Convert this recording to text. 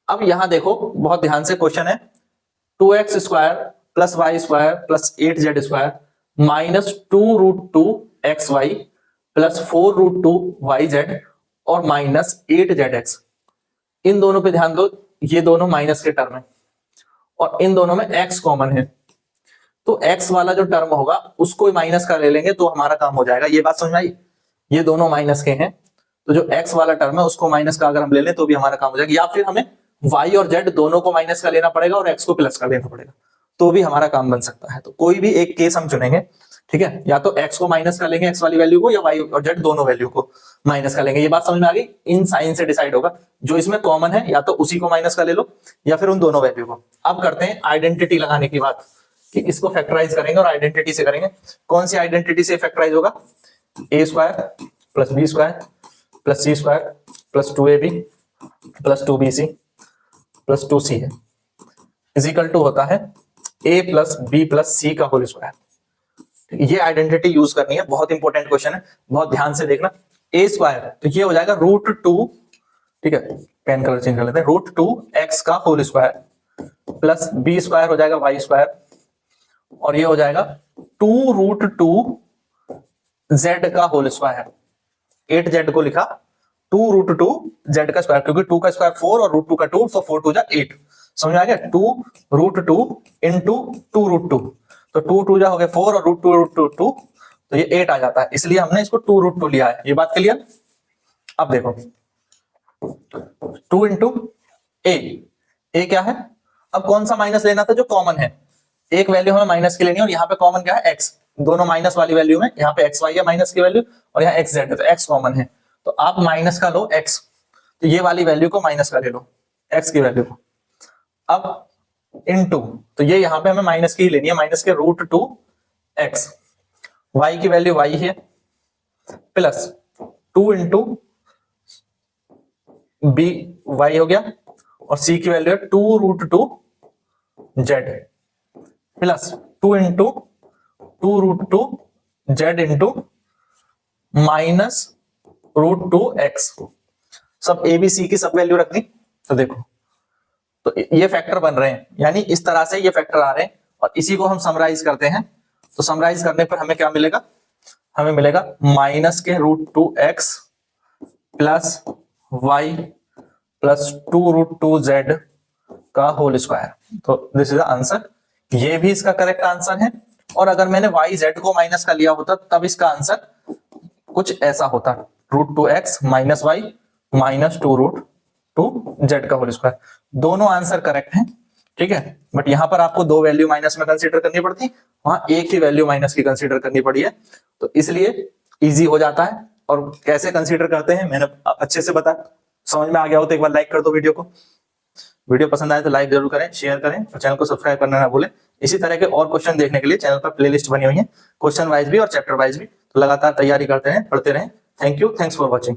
अब यहां देखो बहुत ध्यान से क्वेश्चन है, 2x square plus y square plus 8z square minus 2√2xy plus 4√2yz और माइनस 8zx। इन दोनों पे ध्यान दो, ये दोनों माइनस के टर्म है और इन दोनों में x कॉमन है, तो x वाला जो टर्म होगा उसको माइनस का ले लेंगे तो हमारा काम हो जाएगा। ये बात समझ में आई? ये दोनों माइनस के हैं तो जो x वाला टर्म है उसको माइनस का अगर हम ले लें तो भी हमारा काम हो जाएगा, या फिर हमें y और z दोनों को माइनस का लेना पड़ेगा और x को प्लस का लेना पड़ेगा तो भी हमारा काम बन सकता है। तो कोई भी एक केस हम चुनेंगे, ठीक है, या तो x को माइनस का लेंगे x वाली वैल्यू को, या y और z दोनों वैल्यू को माइनस का लेंगे। ये बात समझ में आ गई? इन साइन से डिसाइड होगा, जो इसमें कॉमन है या तो उसी को माइनस का ले लो या फिर उन दोनों वैल्यू को। अब करते हैं आइडेंटिटी लगाने की बात कि इसको फैक्टराइज करेंगे और आइडेंटिटी से करेंगे। कौन सी आइडेंटिटी से फैक्टराइज होगा? a square plus b square plus c square plus 2ab plus 2bc plus 2c है इज इक्वल टू होता है a plus b plus c का होल स्क्वायर। ये आइडेंटिटी यूज करनी है, बहुत इंपॉर्टेंट क्वेश्चन है, बहुत ध्यान से देखना। a स्क्वायर तो ये हो जाएगा √2, ठीक है, पेन कलर चेंज कर लेते हैं, √2x का whole square plus b square हो जाएगा y स्क्वायर और ये हो जाएगा 2√2z का होल स्क्वायर। 8z को लिखा 2√2z का स्क्वायर, क्योंकि 2 का स्क्वायर 4 और √2 का 2, तो 4 2 जा 8। समझ में आ गया? 2√2 इंटू 2√2, तो 2 2 जा हो गया 4 और √2 2, तो ये 8 आ जाता है, इसलिए हमने इसको 2√2 लिया है। ये बात क्लियर? अब देखो 2 इंटू ए क्या है? अब कौन सा माइनस लेना था? जो कॉमन है, एक वैल्यू हमें माइनस की लेनी है और यहाँ पे कॉमन क्या है? x। दोनों माइनस वाली वैल्यू में यहाँ पे xy है माइनस की वैल्यू और यहाँ xz है, तो x कॉमन है, तो आप माइनस का लो x, तो ये वाली वैल्यू को माइनस का ले लो, x की वैल्यू को। अब इनटू, तो ये यहाँ पे हमें माइनस की ही लेनी है, माइनस के √2x, y की वैल्यू y है, प्लस 2 इंटू बी y हो गया और c की वैल्यू है 2√2z plus 2 into 2√2z into minus √2x। सब ए बी सी की सब वैल्यू रखनी। तो देखो, तो ये फैक्टर बन रहे हैं, यानी इस तरह से ये फैक्टर आ रहे हैं और इसी को हम समराइज करते हैं। तो समराइज करने पर हमें क्या मिलेगा? हमें मिलेगा माइनस के √2x plus y plus 2√2z का होल स्क्वायर। तो दिस इज द आंसर। ये भी इसका करेक्ट आंसर है, और अगर मैंने yz को माइनस का लिया होता तब इसका आंसर कुछ ऐसा होता, √2x minus y minus 2√2z का होल स्क्वायर। दोनों आंसर करेक्ट हैं, ठीक है, बट यहां पर आपको दो वैल्यू माइनस में कंसीडर करनी पड़ती, वहां एक ही वैल्यू माइनस की कंसीडर करनी पड़ी है, तो इसलिए इजी हो जाता है। और कैसे कंसीडर करते हैं मैंने अच्छे से बता, समझ में आ गया हो तो एक बार लाइक कर दो वीडियो को। वीडियो पसंद आए तो लाइक जरूर करें, शेयर करें और चैनल को सब्सक्राइब करना ना भूलें। इसी तरह के और क्वेश्चन देखने के लिए चैनल पर प्लेलिस्ट बनी हुई है, क्वेश्चन वाइज भी और चैप्टर वाइज भी, तो लगातार तैयारी करते रहें, पढ़ते रहें। Thank you, thanks for watching.